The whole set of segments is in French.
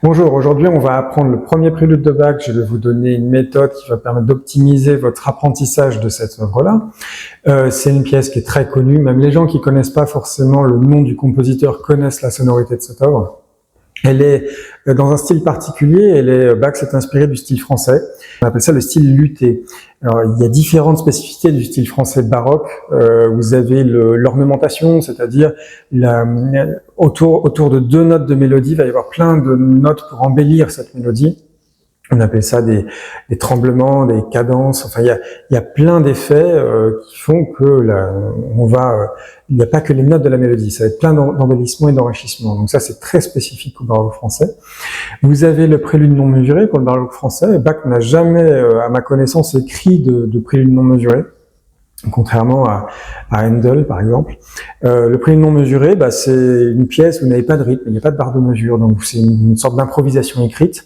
Bonjour, aujourd'hui on va apprendre le premier prélude de Bach. Je vais vous donner une méthode qui va permettre d'optimiser votre apprentissage de cette œuvre-là. C'est une pièce qui est très connue, même les gens qui connaissent pas forcément le nom du compositeur connaissent la sonorité de cette œuvre. Elle est dans un style particulier, Bach s'est inspiré du style français. On appelle ça le style luté. Alors, il y a différentes spécificités du style français baroque. Vous avez l'ornementation, c'est-à-dire autour de 2 notes de mélodie, il va y avoir plein de notes pour embellir cette mélodie. On appelle ça des tremblements, des cadences. Enfin, il y a plein d'effets qui font que il n'y a pas que les notes de la mélodie. Ça va être plein d'embellissements et d'enrichissements. Donc ça, c'est très spécifique au baroque français. Vous avez le prélude non mesuré pour le baroque français. Bach n'a jamais, à ma connaissance, écrit de prélude non mesuré, contrairement à Handel, par exemple. Le prélude non mesuré, c'est une pièce où vous n'avez pas de rythme, il n'y a pas de barre de mesure, donc c'est une sorte d'improvisation écrite.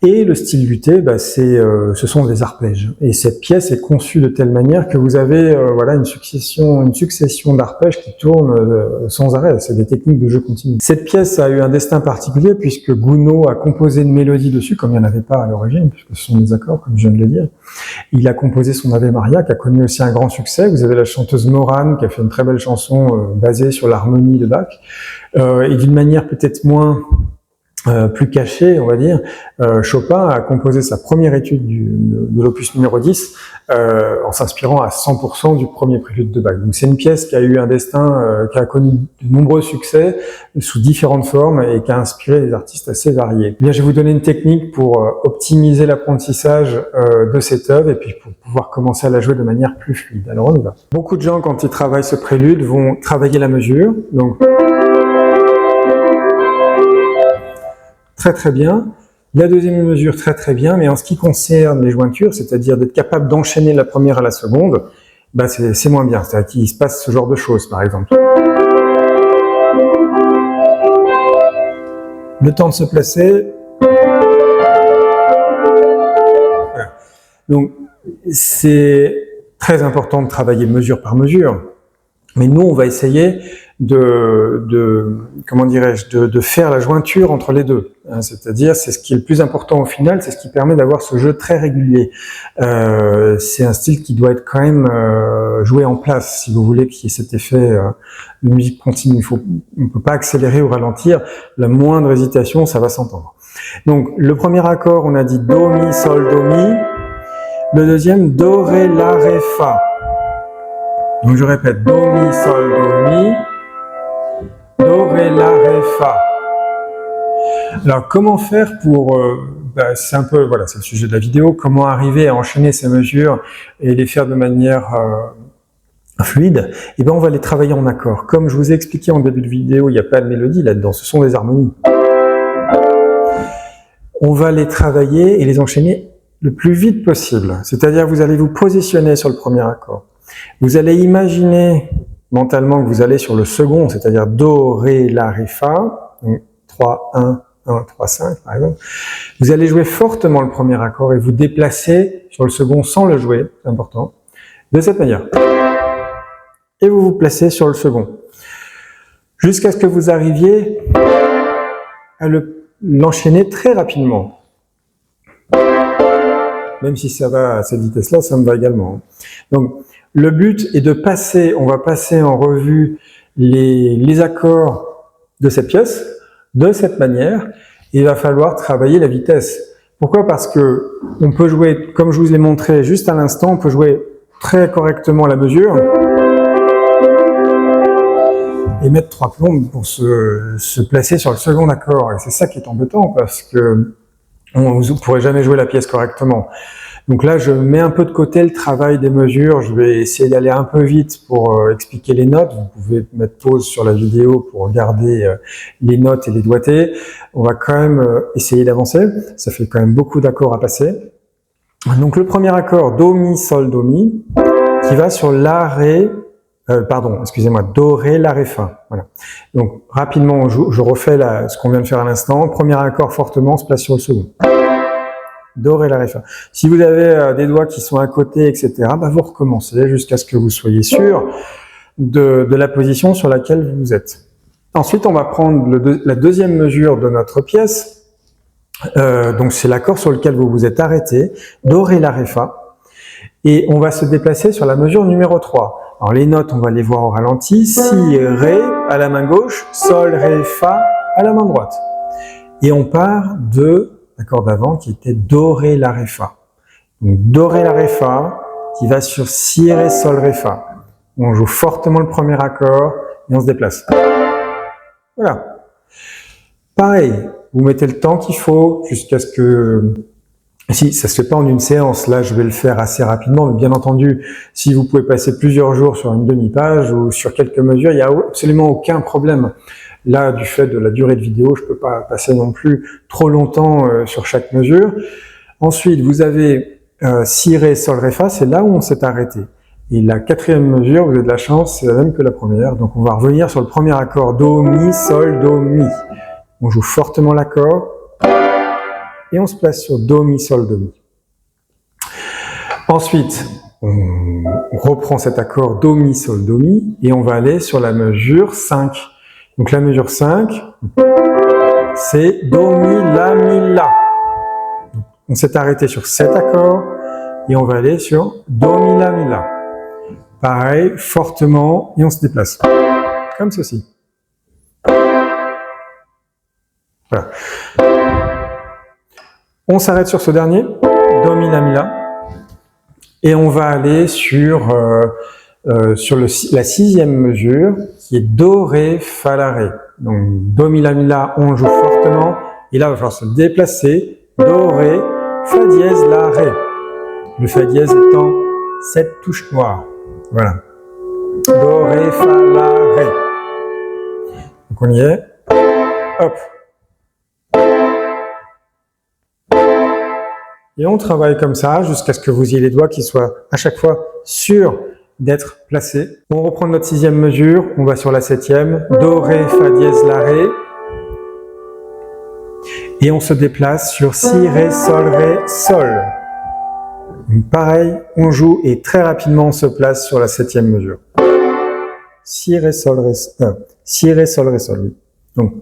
Et le style luté, ce sont des arpèges. Et cette pièce est conçue de telle manière que vous avez une succession d'arpèges qui tournent sans arrêt. C'est des techniques de jeu continu. Cette pièce a eu un destin particulier puisque Gounod a composé une mélodie dessus, comme il n'y en avait pas à l'origine, puisque ce sont des accords, comme je viens de le dire. Il a composé son Ave Maria, qui a connu aussi un grand succès. Vous avez la chanteuse Morane, qui a fait une très belle chanson basée sur l'harmonie de Bach. Et d'une manière peut-être plus caché, on va dire, Chopin a composé sa première étude de l'opus numéro 10 en s'inspirant à 100% du premier prélude de Bach. Donc c'est une pièce qui a eu un destin, qui a connu de nombreux succès sous différentes formes et qui a inspiré des artistes assez variés. Bien, je vais vous donner une technique pour optimiser l'apprentissage de cette œuvre et puis pour pouvoir commencer à la jouer de manière plus fluide. Alors on y va. Beaucoup de gens, quand ils travaillent ce prélude, vont travailler la mesure. Donc très bien. La deuxième mesure, très bien, mais en ce qui concerne les jointures, c'est-à-dire d'être capable d'enchaîner la première à la seconde, c'est moins bien. C'est-à-dire qu'il se passe ce genre de choses, par exemple. Le temps de se placer. Voilà. Donc, c'est très important de travailler mesure par mesure. Mais nous, on va essayer de faire la jointure entre les deux. C'est-à-dire, c'est ce qui est le plus important au final, c'est ce qui permet d'avoir ce jeu très régulier. C'est un style qui doit être quand même joué en place, si vous voulez qu'il y ait cet effet de musique continue. On ne peut pas accélérer ou ralentir. La moindre hésitation, ça va s'entendre. Donc, le premier accord, on a dit Do, Mi, Sol, Do, Mi. Le deuxième, Do, Ré, La, Ré, Fa. Donc je répète, Do, Mi, Sol, Do, Mi, Do, Ré, La, Ré, Fa. Alors comment faire pour, c'est un peu, c'est le sujet de la vidéo, comment arriver à enchaîner ces mesures et les faire de manière fluide. Et on va les travailler en accord. Comme je vous ai expliqué en début de vidéo, il n'y a pas de mélodie là-dedans, ce sont des harmonies. On va les travailler et les enchaîner le plus vite possible. C'est-à-dire vous allez vous positionner sur le premier accord. Vous allez imaginer mentalement que vous allez sur le second, c'est-à-dire Do, Ré, La, Ré, Fa, donc 3, 1, 3, 5 par exemple. Vous allez jouer fortement le premier accord et vous déplacer sur le second sans le jouer, c'est important, de cette manière. Et vous vous placez sur le second. Jusqu'à ce que vous arriviez à l'enchaîner très rapidement. Même si ça va à cette vitesse-là, ça me va également. Donc, le but est on va passer en revue les accords de cette pièce, de cette manière, et il va falloir travailler la vitesse. Pourquoi? Parce que on peut jouer, comme je vous l'ai montré juste à l'instant, on peut jouer très correctement la mesure, et mettre 3 plombes pour se placer sur le second accord. Et c'est ça qui est embêtant, parce que vous ne pourrez jamais jouer la pièce correctement. Donc là, je mets un peu de côté le travail des mesures. Je vais essayer d'aller un peu vite pour expliquer les notes. Vous pouvez mettre pause sur la vidéo pour regarder les notes et les doigtés. On va quand même essayer d'avancer. Ça fait quand même beaucoup d'accords à passer. Donc le premier accord, Do, Mi, Sol, Do, Mi, qui va sur La, Ré, Do, Ré, La, Ré, Fa. Voilà. Donc rapidement, je refais ce qu'on vient de faire à l'instant. Premier accord fortement, on se place sur le second. Do, Ré, La, Ré, Fa. Si vous avez des doigts qui sont à côté, etc., vous recommencez jusqu'à ce que vous soyez sûr de la position sur laquelle vous êtes. Ensuite, on va prendre la deuxième mesure de notre pièce, Donc c'est l'accord sur lequel vous vous êtes arrêté, do, ré, la, ré, fa. Et on va se déplacer sur la mesure numéro 3. Alors les notes, on va les voir au ralenti. Si, ré à la main gauche, sol, ré, fa à la main droite. Et on part de l'accord d'avant qui était do, ré, la, ré, fa. Donc do, ré, la, ré, fa qui va sur si, ré, sol, ré, fa. On joue fortement le premier accord et on se déplace. Voilà. Pareil, vous mettez le temps qu'il faut jusqu'à ce que... Si, ça se fait pas en une séance, là je vais le faire assez rapidement, mais bien entendu, si vous pouvez passer plusieurs jours sur une demi-page ou sur quelques mesures, il n'y a absolument aucun problème. Là, du fait de la durée de vidéo, je peux pas passer non plus trop longtemps sur chaque mesure. Ensuite, vous avez si, ré, sol, ré, fa, c'est là où on s'est arrêté. Et la quatrième mesure, vous avez de la chance, c'est la même que la première. Donc on va revenir sur le premier accord, do, mi, sol, do, mi. On joue fortement l'accord. Et on se place sur do, mi, sol, do, mi. Ensuite, on reprend cet accord do, mi, sol, do, mi, et on va aller sur la mesure 5. Donc la mesure 5, c'est do, mi, la, mi, la. On s'est arrêté sur cet accord, et on va aller sur do, mi, la, mi, la. Pareil, fortement, et on se déplace. Comme ceci. Voilà. On s'arrête sur ce dernier, do, mi, la, mi, la, et on va aller sur la sixième mesure, qui est do, ré, fa, la, ré. Donc do, mi, la, on joue fortement, et là il va falloir se déplacer, do, ré, fa dièse, la, ré. Le fa dièse étant cette touche noire. Voilà. Do, ré, fa, la, ré. Donc on y est. Hop. Et on travaille comme ça jusqu'à ce que vous ayez les doigts qui soient à chaque fois sûrs d'être placés. On reprend notre sixième mesure, on va sur la septième, do, ré, fa dièse, la, ré. Et on se déplace sur si, ré, sol. Donc pareil, on joue et très rapidement on se place sur la septième mesure. Si, ré, sol, si, ré, sol, oui. Donc,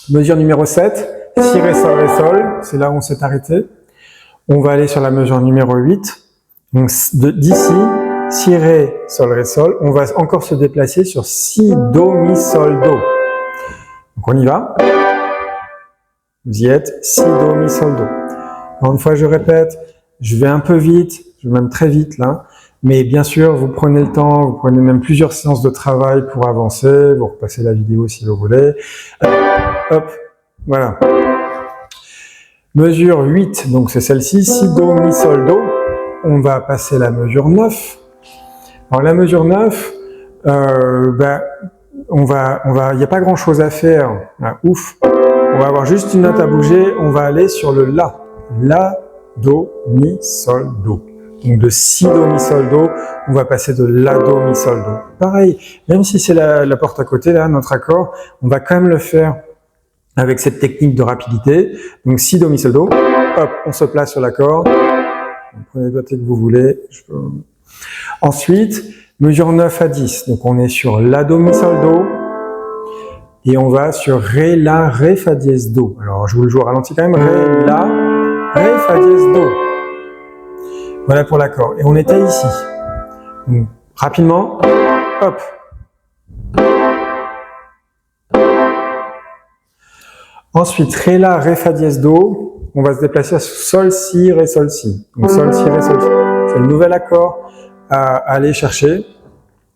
mesure numéro 7, si, ré, sol, c'est là où on s'est arrêté. On va aller sur la mesure numéro 8. Donc d'ici, si, ré, sol, on va encore se déplacer sur si, do, mi, sol, do. Donc on y va. Vous y êtes, si, do, mi, sol, do. Alors une fois je répète, je vais un peu vite, je vais même très vite là, mais bien sûr vous prenez le temps, vous prenez même plusieurs séances de travail pour avancer, vous repassez la vidéo si vous voulez. Hop, voilà. Mesure 8, donc c'est celle-ci, si, do, mi, sol, do. On va passer la mesure 9. Alors la mesure 9, il n'y a pas grand chose à faire, ah, ouf. On va avoir juste une note à bouger, on va aller sur le la. La, do, mi, sol, do. Donc de si, do, mi, sol, do, on va passer de la, do, mi, sol, do. Pareil, même si c'est la porte à côté, là, notre accord, on va quand même le faire avec cette technique de rapidité. Donc si, do, mi, sol, do, hop, on se place sur l'accord. Prenez les doigts que vous voulez. Ensuite, mesure 9 à 10. Donc on est sur la, do, mi, sol, do. Et on va sur ré, la, ré, fa dièse, do. Alors je vous le joue au ralenti quand même. Ré, la, ré, fa dièse, do. Voilà pour l'accord. Et on était ici. Donc, rapidement, hop. Ensuite, ré, la, ré, fa dièse, do. On va se déplacer sur sol, si, ré, sol, si. Donc sol, si, ré, sol, si. C'est le nouvel accord à aller chercher.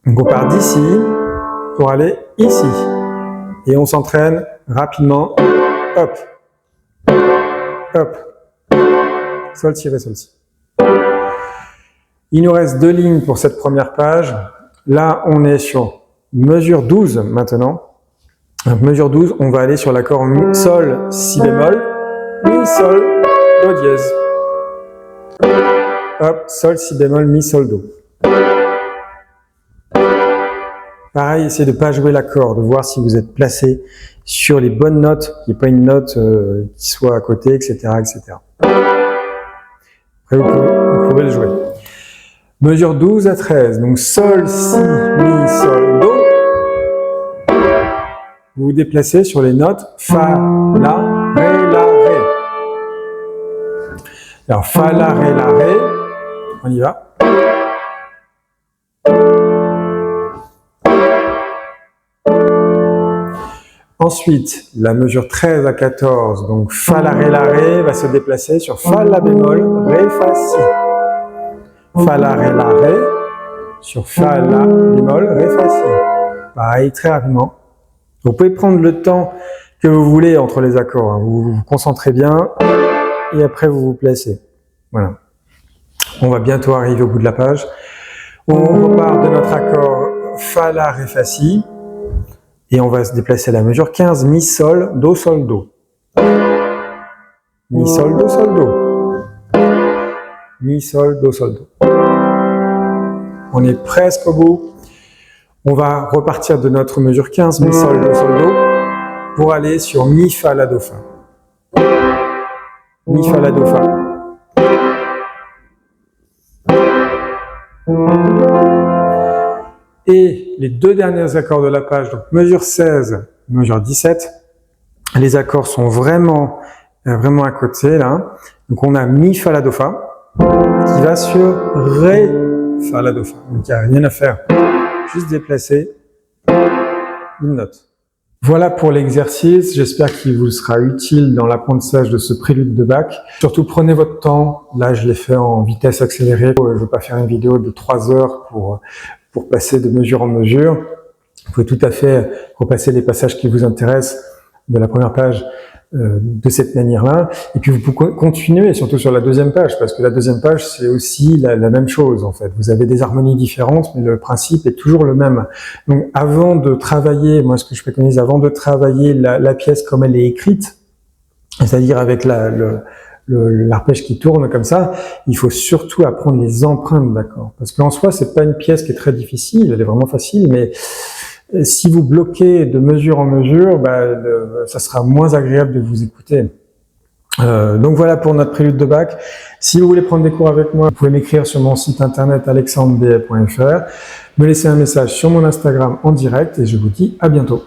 Donc on part d'ici pour aller ici. Et on s'entraîne rapidement. Hop. Hop. Sol, si, ré, sol, si. Il nous reste 2 lignes pour cette première page. Là, on est sur mesure 12 maintenant. Donc, mesure 12, on va aller sur l'accord mi, sol, si bémol, mi, sol, do dièse. Hop, sol, si bémol, mi, sol, do. Pareil, essayez de ne pas jouer l'accord, de voir si vous êtes placé sur les bonnes notes, qu'il n'y ait pas une note qui soit à côté, etc., etc. Après, vous pouvez le jouer. Mesure 12 à 13, donc sol, si, mi, sol, do. vous vous déplacez sur les notes Fa, La, Ré, La, Ré. Alors Fa, La, Ré, La, Ré, on y va. Ensuite, la mesure 13 à 14, donc Fa, La, Ré, va se déplacer sur Fa, La bémol, Ré, Fa, Si. Fa, La, Ré, sur Fa, La bémol, Ré, Fa, Si. Pareil, très rapidement. Vous pouvez prendre le temps que vous voulez entre les accords. Hein. Vous vous concentrez bien et après vous vous placez. Voilà. On va bientôt arriver au bout de la page. On repart de notre accord Fa, La, Ré, Fa, Si. Et on va se déplacer à la mesure 15, Mi, Sol, Do, Sol, Do. Mi, Sol, Do, Sol, Do. Mi, Sol, Do, Sol, Do. On est presque au bout. On va repartir de notre mesure 15, Mi, Sol, Do, Sol, Do, pour aller sur Mi, Fa, La, Do, Fa. Mi, Fa, La, Do, Fa. Et les deux derniers accords de la page, donc mesure 16, mesure 17, les accords sont vraiment à côté là. Donc on a Mi, Fa, La, Do, Fa, qui va sur Ré, Fa, La, Do, Fa. Donc il n'y a rien à faire. Juste déplacer une note. Voilà pour l'exercice, j'espère qu'il vous sera utile dans l'apprentissage de ce prélude de Bach. Surtout prenez votre temps, là je l'ai fait en vitesse accélérée, je ne veux pas faire une vidéo de 3 heures pour passer de mesure en mesure. Vous pouvez tout à fait repasser les passages qui vous intéressent de la première page de cette manière-là. Et puis vous pouvez continuer, surtout sur la deuxième page, parce que la deuxième page, c'est aussi la même chose, en fait. Vous avez des harmonies différentes, mais le principe est toujours le même. Donc, avant de travailler, moi, ce que je préconise, avant de travailler la pièce comme elle est écrite, c'est-à-dire avec l'arpège qui tourne comme ça, il faut surtout apprendre les empreintes d'accords. Parce qu'en soi, c'est pas une pièce qui est très difficile, elle est vraiment facile, mais si vous bloquez de mesure en mesure, ça sera moins agréable de vous écouter. Donc voilà pour notre prélude de Bach. Si vous voulez prendre des cours avec moi, vous pouvez m'écrire sur mon site internet alexandrebehet.fr, me laisser un message sur mon Instagram en direct et je vous dis à bientôt.